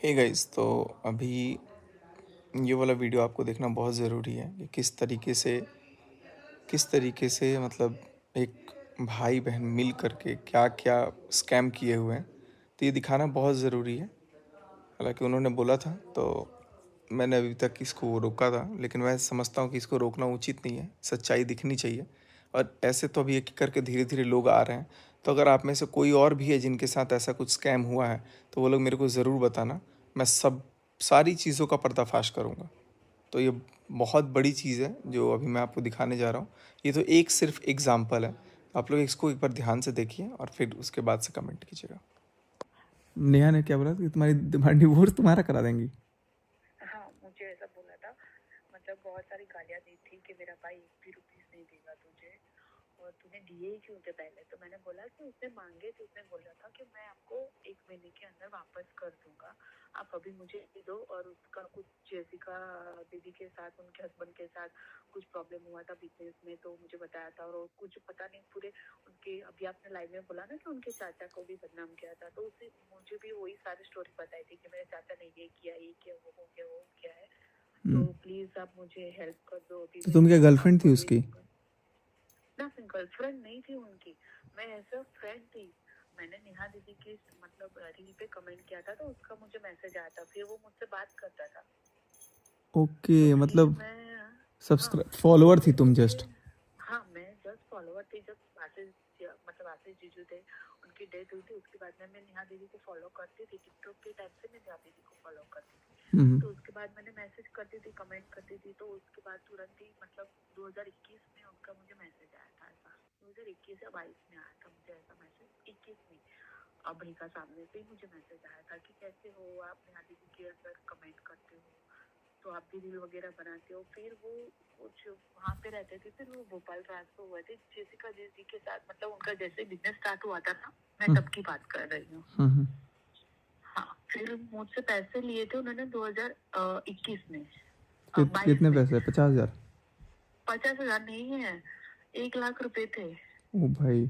Hey guys, तो अभी ये वाला वीडियो आपको देखना बहुत ज़रूरी है कि किस तरीके से मतलब एक भाई बहन मिल करके क्या क्या स्कैम किए हुए हैं। तो ये दिखाना बहुत ज़रूरी है। हालांकि उन्होंने बोला था तो मैंने अभी तक इसको रोका था, लेकिन मैं समझता हूँ कि इसको रोकना उचित नहीं है। सच्चाई दिखनी चाहिए। और ऐसे तो अभी एक एक करके धीरे धीरे लोग आ रहे हैं। तो अगर आप में से कोई और भी है जिनके साथ ऐसा कुछ स्कैम हुआ है, तो वो लोग मेरे को ज़रूर बताना। मैं सारी चीज़ों का पर्दाफाश करूँगा। तो ये बहुत बड़ी चीज़ है जो अभी मैं आपको दिखाने जा रहा हूँ। ये तो एक सिर्फ एग्जाम्पल है। आप लोग इसको एक बार ध्यान से देखिए और फिर उसके बाद से कमेंट कीजिएगा। नेहा ने क्या बोला कि तुम्हारी तुम्हारी डिवोर्स तुम्हारा करा देंगी। हाँ, मुझे ऐसा बोला था। मतलब बहुत सारी गालियाँ दी थी कि मेरा भाई एक भी रुपीस नहीं देगा तुझे, और तूने दिए ही क्यों थे पहले। तो मैंने बोला कि उसने मांगे थे, उसने बोला था कि मैं आपको 1 महीने के अंदर वापस कर दूंगा, आप अभी मुझे दे दो। और उसका कुछ जेसिका दीदी के साथ, उनके हस्बैंड के साथ कुछ प्रॉब्लम हुआ था बिजनेस में, तो मुझे बताया था। और कुछ पता नहीं पूरे उनके, अभी आपने लाइव में बोला ना कि उनके चाचा को भी बदनाम किया था, तो उसे मुझे भी वही सारी स्टोरी बताई थी कि मेरे चाचा ने ये किया, ये किया, वो हो गया, वो क्या है। तो प्लीज आप मुझे हेल्प कर दो। अभी तो मैं तुम क्या गर्लफ्रेंड आपको थी दे उसकी? दूंगा ना। गर्लफ्रेंड नहीं थी उनकी, मैं ऐसा फ्रेंड थी। मैंने नेहा दीदी की मतलब रील पे कमेंट किया था, तो उसका मुझे मैसेज आया था, फिर वो मुझसे बात करता था। ओके, तो फिर मतलब मैं, हाँ, सब्सक्राइब फॉलोअर थी फिर तुम मुझे, जस्ट? हाँ, मैं जस्ट फॉलोवर थी। जब आशीष, मतलब आशीष जीजू थे, उनकी डेथ हुई थी, उसके बाद में मैं नेहा दीदी को फॉलो करती थी। टिकटॉक के टाइम से मैं नेहा दीदी को फॉलो करती थी। तो उसके बाद मैंने मैसेज करती थी, कमेंट करती थी। तो उसके बाद तुरंत ही मतलब 2021 में उनका मुझे मैसेज आया था। ऐसा 2021 या 22 में आया था मुझे ऐसा मैसेज। 21 में अभय का सामने से ही मुझे मैसेज आया था कि कैसे हो आप, नेहा दीदी के अंदर कमेंट करते हो, तो आप भी रील वगैरह बनाते हो। फिर वो कुछ वहाँ पे रहते थे, फिर वो भोपाल ट्रांसफर हुए थे जेसिका जी के साथ। मतलब उनका जैसे बिजनेस स्टार्ट हुआ था ना, मैं तब की बात कर रही हूँ। हाँ, फिर मुझसे पैसे लिए थे उन्होंने 2021 में, 22 कितने में। पैसे? 50,000? 50,000 नहीं है, 1 लाख रुपए थे। ओ भाई,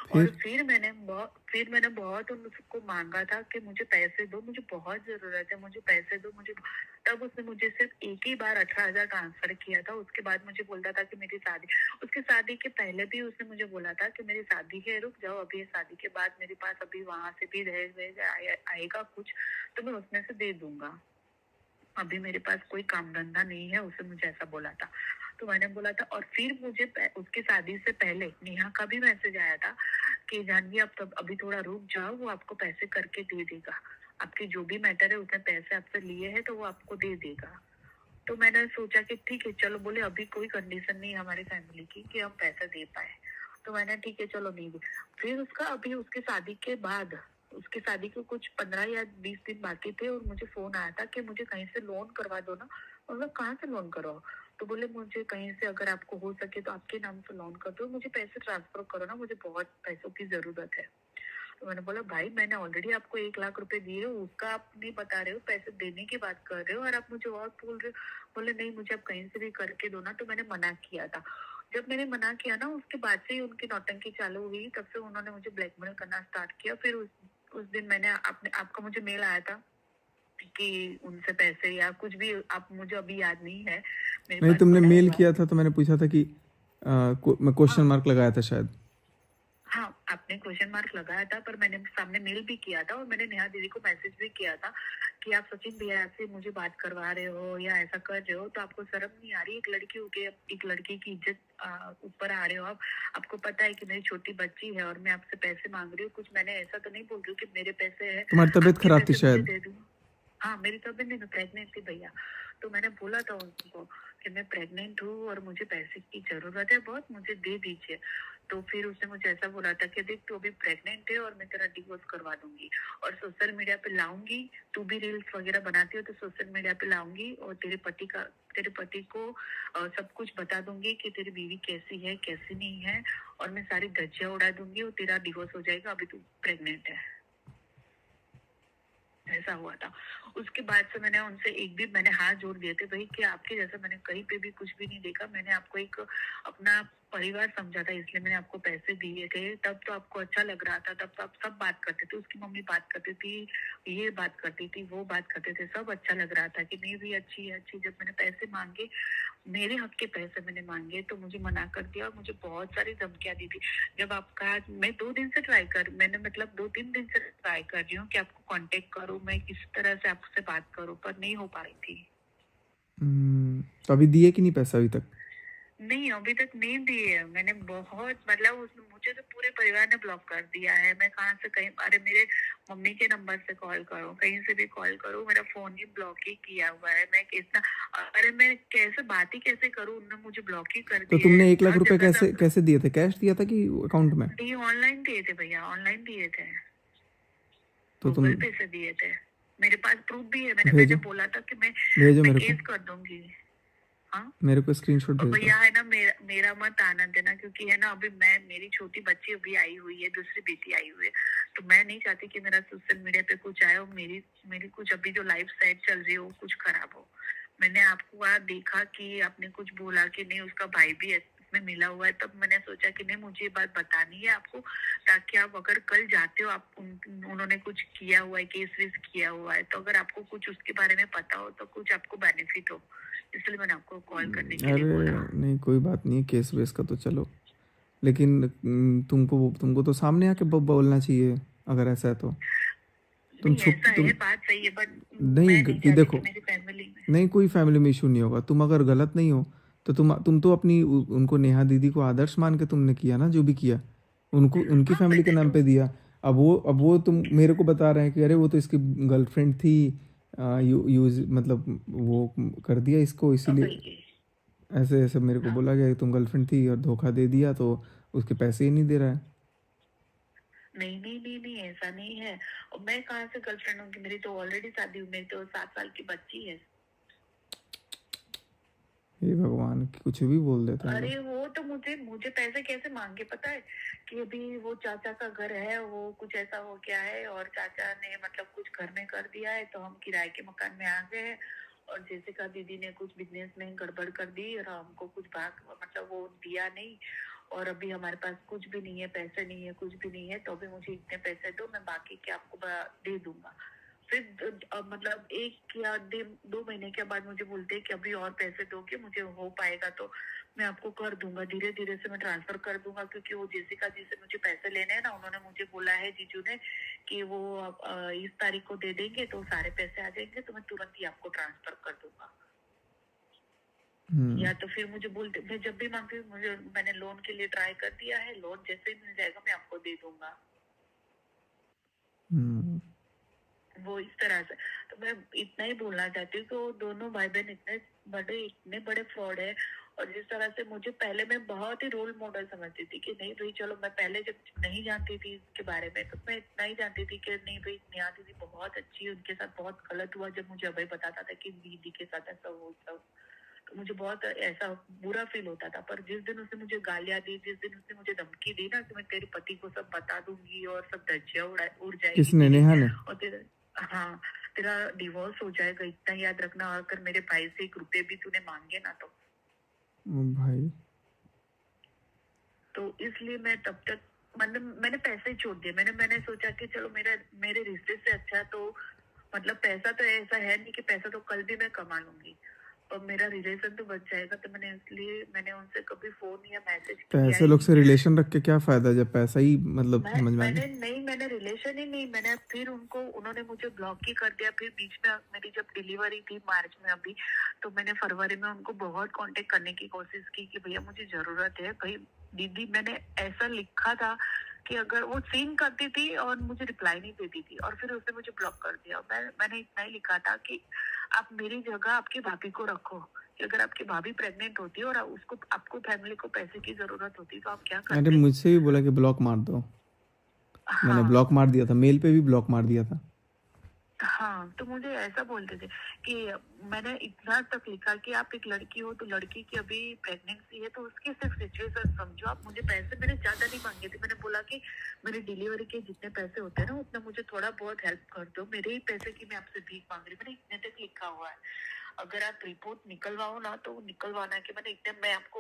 और फिर? फिर मैंने बहुत उनको मांगा था कि मुझे पैसे दो, मुझे बहुत जरूरत है, मुझे पैसे दो मुझे। तब उसने मुझे सिर्फ एक ही बार 18,000 ट्रांसफर किया था। उसके बाद मुझे बोलता था कि मेरी शादी, उसकी शादी के पहले भी उसने मुझे बोला था कि मेरी शादी है, रुक जाओ अभी, शादी के बाद मेरे पास अभी वहां से भी आएगा कुछ, तो मैं उसमें से दे दूंगा, अभी मेरे पास कोई काम धंधा नहीं है। उसने मुझे ऐसा बोला था। तो मैंने बोला था। और फिर मुझे उसकी शादी से पहले नेहा का भी मैसेज आया था कि जानवी आप तब अभी थोड़ा रुक जाओ, वो आपको पैसे करके दे देगा, आपके जो भी मैटर है, उसने पैसे आपसे लिए हैं तो वो आपको दे देगा। तो मैंने सोचा कि ठीक है चलो, बोले अभी कोई कंडीशन नहीं है हमारी फैमिली की कि हम पैसा दे पाए। तो मैंने ठीक है चलो नहीं दे। फिर उसका अभी उसकी शादी के बाद, उसकी शादी को कुछ 15 या 20 दिन बाकी थे, और मुझे फोन आया था कि मुझे कहीं से लोन करवा दो ना। मतलब कहाँ से लोन करवाओ? तो बोले मुझे कहीं से अगर आपको हो सके तो आपके नाम से लोन कर दो, मुझे पैसे ट्रांसफर करो ना, मुझे बहुत पैसों की जरूरत है। तो मैंने बोला भाई मैंने ऑलरेडी आपको 1 लाख रुपए दिए, उसका आप नहीं बता रहे हो, पैसे देने की बात कर रहे हो, और आप मुझे और बोल रहे हो। बोले नहीं, मुझे आप कहीं से भी करके दो ना। तो मैंने मना किया था। जब मैंने मना किया ना, उसके बाद से ही उनकी नौटंकी चालू हुई। तब से उन्होंने मुझे ब्लैकमेल करना स्टार्ट किया। फिर उस दिन मैंने आपका मुझे मेल आया था कि उनसे पैसे या कुछ भी, आप मुझे अभी याद नहीं है, मेरे नहीं, पास तुमने पड़ा मेल हुआ है। किया था तो मैंने पूछा था कि मैं क्वेश्चन हाँ, मार्क लगाया था शायद। हाँ, आपने क्वेश्चन मार्क लगाया था, पर मैंने सामने मेल भी किया था, और मैंने नेहा दीदी को मैसेज भी किया था कि आप सचिन भैया से मुझे बात करवा रहे हो या ऐसा कर रहे हो तो आपको शर्म नहीं आ रही? एक लड़की होके एक लड़की की इज्जत ऊपर आ रहे हो आप। आपको पता है कि मेरी छोटी बच्ची है और मैं आपसे पैसे मांग रही हूँ। कुछ मैंने ऐसा तो नहीं बोल रही हूँ कि मेरे पैसे है, तुम्हारी तबीयत आपके खराब थी पैसे मुझे शायद। दे दूँ। हाँ, मेरी तबीयत नहीं, मैं प्रेग्नेंट थी भैया। तो मैंने बोला था उनको कि मैं प्रेग्नेंट हूँ और मुझे पैसे की जरूरत है बहुत, मुझे दे दीजिए। तो फिर उसने मुझे ऐसा बोला था कि देख तू अभी प्रेग्नेंट है और मैं तेरा डिवोर्स करवा दूंगी, और सोशल मीडिया पे लाऊंगी, तू भी रील्स वगैरह बनाती हो तो सोशल मीडिया पे लाऊंगी, और तेरे पति को सब कुछ बता दूंगी कि तेरी बीवी कैसी है कैसी नहीं है, और मैं सारी धज्जियां उड़ा दूंगी और तेरा डिवोर्स हो जाएगा, अभी तू प्रेग्नेंट है। ऐसा हुआ था। उसके बाद से मैंने उनसे एक भी, मैंने हाथ जोड़ दिए थे भाई कि आपके जैसा मैंने कहीं पे भी कुछ भी नहीं देखा। मैंने आपको एक अपना परिवार समझा था, इसलिए मैंने आपको पैसे दिए थे। तब तो आपको अच्छा लग रहा था, तब तो आप सब बात करते थे, उसकी मम्मी बात करती थी, ये बात करती थी, वो बात करते थे, सब अच्छा लग रहा था कि नहीं भी अच्छी है अच्छी। जब मैंने पैसे मांगे, मेरे हक के पैसे मैंने मांगे, तो मुझे मना कर दिया और मुझे बहुत सारी धमकियां दी थी। जब आपका, मैं 2 दिन से मैंने मतलब 2-3 दिन से ट्राई कर रही हूँ कि आपको कांटेक्ट करूँ, मैं किस तरह से आपसे बात करूँ, पर नहीं हो पा रही थी। तो अभी दिए कि नहीं पैसा अभी तक? नहीं, अभी तक नहीं दिए है। मैंने बहुत मतलब उसने मुझे तो पूरे परिवार ने ब्लॉक कर दिया है। मैं कहाँ से कहीं, अरे मेरे मम्मी के नंबर से कॉल करूँ, कहीं से भी कॉल करूँ, मेरा फोन ही ब्लॉक ही किया हुआ है। मैं कितना, अरे मैं कैसे बात ही कैसे करूँ, उन्होंने मुझे ब्लॉक ही कर तो दिया है। तुमने 1 लाख हर रुपए जगह कैसे से कैसे दिए थे? कैश दिया था कि अकाउंट में? नहीं, ऑनलाइन दिए थे भैया, ऑनलाइन दिए थे, तो तुम गूगल पे से दिए थे। मेरे पास प्रूफ भी है, मैंने भेजो, पहले बोला था कि भेजो मैं मेरे को, केस कर दूंगी। हाँ, मेरे को स्क्रीनशॉट और भेज दो। भैया है ना, मेरा मत आनंद है ना, क्योंकि है ना अभी मेरी छोटी बच्ची अभी आई हुई है, दूसरी बेटी आई हुई है, तो मैं नहीं चाहती कि मेरा सोशल मीडिया पे कुछ आए और मेरी मेरी कुछ अभी जो लाइफ साइड चल रही हो कुछ खराब हो। मैंने आपको वहाँ देखा कि आपने कुछ बोला कि नहीं उसका भाई भी इसमें मिला हुआ है, तब मैंने सोचा कि नहीं मुझे ये बात बतानी है आपको, ताकि आप अगर कल जाते हो, आप उन्होंने कुछ किया हुआ है, केस वेस किया हुआ है, तो अगर आपको कुछ उसके बारे में पता हो तो कुछ आपको बेनिफिट हो। इसलिए मैंने आपको कॉल करने के लिए बोला। अरे नहीं, कोई बात नहीं, केस वेस का तो चलो, लेकिन तुमको तो सामने आके बोलना चाहिए अगर ऐसा है तो। तुम नहीं, छुप ऐसा तुम है, बात सही है, बट नहीं मैं नहीं कि चाहती कि देखो, मेरी फैमिली में। नहीं कोई फैमिली में इशू नहीं होगा। तुम अगर गलत नहीं हो तो तुम तो अपनी उनको, नेहा दीदी को आदर्श मान के तुमने किया ना जो भी किया, उनको उनकी हाँ, फैमिली के मैंने नाम तो पे दिया। अब वो तुम मेरे को बता रहे हैं कि अरे वो तो इसकी गर्लफ्रेंड थी, यूज मतलब वो कर दिया इसको इसीलिए, भाई, ऐसे ऐसे मेरे को हाँ, बोला गया कि तुम गर्लफ्रेंड थी और धोखा दे दिया तो उसके पैसे ही नहीं दे रहा है। नहीं नहीं नहीं नहीं, ऐसा नहीं है। और मैं कहाँ से गर्लफ्रेंड होंगी, मेरी तो ऑलरेडी शादी हुई, मेरी तो 7 साल की बच्ची है। हे भगवान, कुछ भी बोल देते हैं लोग। अरे वो तो मुझे मुझे पैसे कैसे मांगे पता है, कि अभी वो चाचा का घर है, वो कुछ ऐसा हो गया है और चाचा ने मतलब कुछ घर में कर दिया है, तो हम किराए के मकान में आ गए हैं। और जैसिका दीदी ने कुछ बिजनेस में गड़बड़ कर दी और हमको कुछ भाग मतलब वो दिया नहीं। और अभी हमारे पास कुछ भी नहीं है, पैसे नहीं है, कुछ भी नहीं है, तो अभी मुझे इतने पैसे दो, मैं बाकी के आपको दे दूंगा। फिर मतलब 1 या 2 महीने के बाद मुझे बोलते हैं कि अभी और पैसे दोगे, मुझे हो पाएगा तो मैं आपको कर दूंगा, धीरे धीरे से मैं ट्रांसफर कर दूंगा, क्योंकि वो जेसिका जी से मुझे पैसे लेने हैं ना, उन्होंने मुझे बोला है जीजू ने कि वो इस तारीख को दे देंगे, तो सारे पैसे आ जाएंगे, तो मैं तुरंत ही आपको ट्रांसफर कर दूंगा। या तो फिर मुझे बोलते, मैं जब भी मांगती हूँ, मैंने लोन के लिए ट्राई कर दिया है, लोन जैसे ही मिल जाएगा मैं आपको दे दूंगा। वो इस तरह से, तो मैं इतना ही बोलना चाहती हूँ कि वो दोनों भाई बहन इतने बड़े फ्रॉड है। और जिस तरह से मुझे पहले मैं बहुत ही रोल मॉडल समझती थी कि नहीं भाई चलो, मैं पहले जब नहीं जानती थी इसके बारे में, तो मैं इतना ही जानती थी कि नहीं भाई नेहा दीदी बहुत अच्छी है, उनके साथ बहुत गलत हुआ जब मुझे अभय बताता था कि दीदी के साथ ऐसा हो सब, तो मुझे बहुत ऐसा बुरा फील होता था। पर जिस दिन उसने मुझे गालियां दी, जिस दिन उसने मुझे धमकी दी ना कि मैं तेरे पति को सब बता दूंगी और सब धज्जियां उड़ जाएगी किसने? तेरी, नेहा ने? और तेरा, हाँ, तेरा डिवोर्स हो जाएगा, इतना याद रखना, अगर मेरे भाई से 1 रुपए भी तूने मांगे ना ओ भाई, तो इसलिए मैं तब तक मैंने पैसे ही छोड़ दिए। मैंने सोचा कि चलो मेरे रिश्ते से अच्छा तो मतलब पैसा तो ऐसा है नहीं कि पैसा तो कल भी मैं कमा लूंगी, और मेरा रिलेशन तो बच जाएगा, तो मैंने उनसे कभी फोन या मैसेज तो किया ऐसे ही लोग नहीं। से रिलेशन रख के क्या फायदा जब पैसा ही मतलब मैं समझ में आ मैंने जाए। नहीं मैंने रिलेशन ही नहीं, मैंने फिर उन्होंने मुझे ब्लॉक ही कर दिया। फिर बीच में मेरी जब डिलीवरी थी मार्च में अभी, तो मैंने फरवरी में उनको बहुत कांटेक्ट करने की कोशिश की कि भैया मुझे जरूरत है भाई दीदी। मैंने ऐसा लिखा था कि अगर वो सीन करती थी और मुझे रिप्लाई नहीं देती थी, और फिर उसने मुझे ब्लॉक कर दिया। मैंने इतना ही लिखा था कि आप मेरी जगह आपकी भाभी को रखो, कि अगर आपकी भाभी प्रेग्नेंट होती है और आपको फैमिली को पैसे की जरूरत होती तो आप क्या अरे करते। मुझसे भी बोला कि ब्लॉक मार दो, मैंने हाँ, ब्लॉक मार दिया था, मेल पे भी ब्लॉक मार दिया था। हाँ, तो मुझे ऐसा बोलते थे कि मैंने इतना तक लिखा कि आप एक लड़की हो, तो लड़की की अभी प्रेगनेंसी है तो उसकी सिर्फ सिचुएशन समझो। आप मुझे पैसे मैंने ज्यादा नहीं मांगे थे, मैंने बोला कि मेरी डिलीवरी के जितने पैसे होते हैं ना उतना मुझे थोड़ा बहुत हेल्प कर दो, मेरे ही पैसे की मैं आपसे भीख मांग रही हूँ, मैंने इतने तक लिखा हुआ है। अगर आप रिपोर्ट निकलवाओ ना तो निकलवाना कि मैंने इतने मैं आपको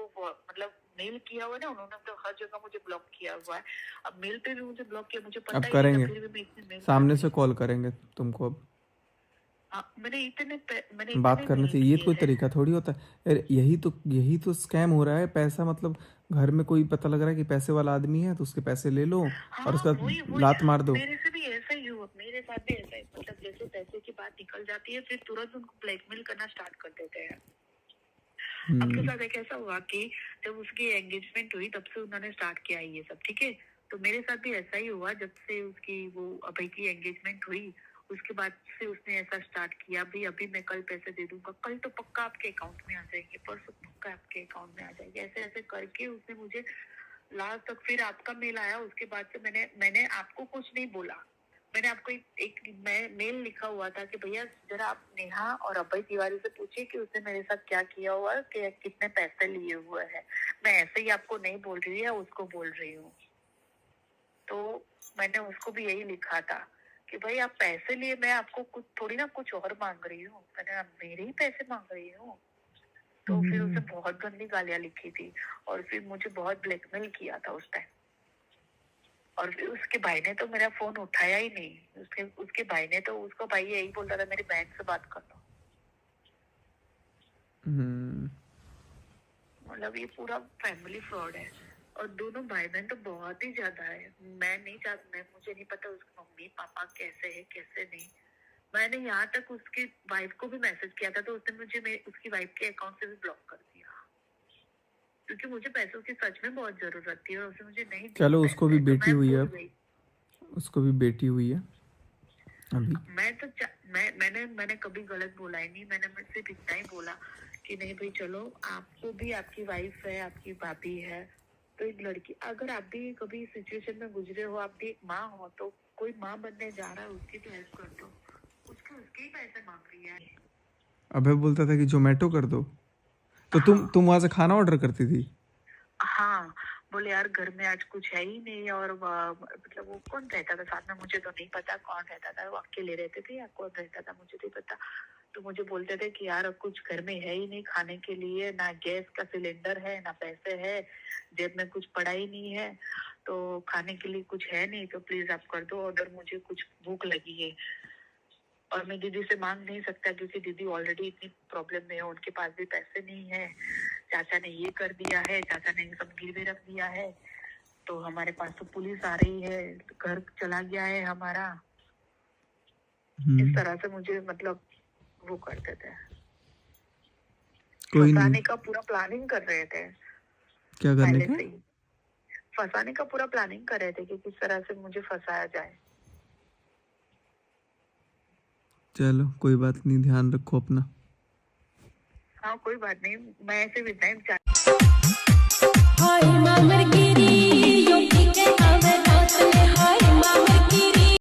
मतलब मेल किया हुआ है ना, उन्होंने तो हर जगह मुझे ब्लॉक किया हुआ है। अब मेल पे भी मुझे ब्लॉक किया, मुझे अब पता ही नहीं था, करेंगे, फिर भी मैं इतने मेल सामने करती से हूँ। कॉल करेंगे तुमको अब। मैंने बात इतने करने मेल से ये किए कोई हैं। तरीका थोड़ी होता है यार, यही तो स्कैम हो रहा है। पैसा मतलब घर में कोई पता लग रहा है कि पैसे वाला आदमी है तो उसके पैसे ले लो और हाँ उसका वही वही, लात मार दो। मेरे से भी ऐसा ही हुआ, मेरे साथ भी ऐसा ही, मतलब जैसे पैसे की बात निकल जाती है फिर तुरंत उनको ब्लैकमेल करना स्टार्ट कर देते हैं। आपके साथ एक ऐसा हुआ कि जब उसकी एंगेजमेंट हुई तब से उन्होंने स्टार्ट किया ये सब, ठीक है। तो मेरे साथ भी ऐसा ही हुआ, जब से उसकी वो अभय की एंगेजमेंट हुई उसके बाद से उसने ऐसा स्टार्ट किया, भाई अभी मैं कल पैसे दे दूंगा, कल तो पक्का आपके अकाउंट में आ जाएंगे, परसों पक्का आपके अकाउंट में आ जाएंगे, ऐसे ऐसे करके उसने मुझे लास्ट तक, फिर आपका मेल आया उसके बाद से मैंने आपको कुछ नहीं बोला। मैंने आपको एक मेल लिखा हुआ था कि भैया जरा आप नेहा और अभय तिवारी से पूछिए कि उसने मेरे साथ क्या किया हुआ है, कि कितने पैसे लिए हुए हैं। मैं ऐसे ही आपको नहीं बोल रही है, उसको बोल रही हूँ। तो मैंने उसको भी यही लिखा था कि भाई आप पैसे लिए, मैं आपको कुछ थोड़ी ना कुछ और मांग रही हूँ, मैंने आप मेरे ही पैसे मांग रही हूँ। तो फिर उसने बहुत गंदी गालियां लिखी थी और फिर मुझे बहुत ब्लैकमेल किया था उस टाइम। और फिर उसके भाई ने तो मेरा फोन उठाया ही नहीं, उसके भाई ने तो, उसका भाई यही बोलता था मेरी बहन से बात कर लो। मतलब ये पूरा फैमिली फ्रॉड है। और दोनों भाई बहन तो बहुत ही ज्यादा है। मैं नहीं चाहती, मुझे नहीं पता उसके मम्मी पापा कैसे है कैसे नहीं। मैंने यहाँ तक उसकी वाइफ को भी मैसेज किया था तो उसने मुझे उसकी वाइफ के अकाउंट से भी ब्लॉक कर दिया, क्योंकि मुझे पैसों की सच में बहुत जरूरत थी और उसने मुझे नहीं दिए चलो उसको भी पैसे, तो बेटी मैं हुई है, भूल अब गई। उसको भी बेटी हुई है अभी। मैंने कभी गलत बोला ही नहीं। मैंने सिर्फ इतना ही बोला कि नहीं भाई चलो, आपको भी आपकी वाइफ है, आपकी भाभी है, तो एक लड़की, अगर आप भी कभी सिचुएशन में गुजरे हो, आप भी एक माँ हो, तो कोई माँ बनने जा रहा है उसकी तो हेल्प कर दो। उसके ही पैसे मांग रही है। अभय बोलता था कि जोमेटो कर दो, तो हाँ तुम वहां से खाना ऑर्डर करती थी। हाँ, बोले यार घर में आज कुछ है ही नहीं, और मतलब वो कौन रहता था साथ में मुझे तो नहीं पता कौन रहता था, वो अकेले रहते थे या कौन रहता था मुझे नहीं पता। तो मुझे बोलते थे कि यार कुछ घर में है ही नहीं खाने के लिए, ना गैस का सिलेंडर है ना पैसे है, जेब में कुछ पड़ा ही नहीं है, तो खाने के लिए कुछ है नहीं, तो प्लीज आप कर दो ऑर्डर, मुझे कुछ भूख लगी है। और मैं दीदी से मांग नहीं सकता क्योंकि दीदी ऑलरेडी इतनी प्रॉब्लम में है, उनके पास भी पैसे नहीं है, चाचा ने ये कर दिया है, चाचा ने सब गिरवी रख दिया है, तो हमारे पास तो पुलिस आ रही है, घर चला गया है हमारा। इस तरह से मुझे मतलब वो करते थे, कोई नहीं, फंसाने का पूरा प्लानिंग कर रहे थे क्या करने पहले का। से ही। फंसाने का पूरा प्लानिंग कर रहे थे कि किस तरह से मुझे फंसाया जाए। चलो कोई बात नहीं, ध्यान रखो अपना। हाँ कोई बात नहीं, मैं सिर्फ इतना ही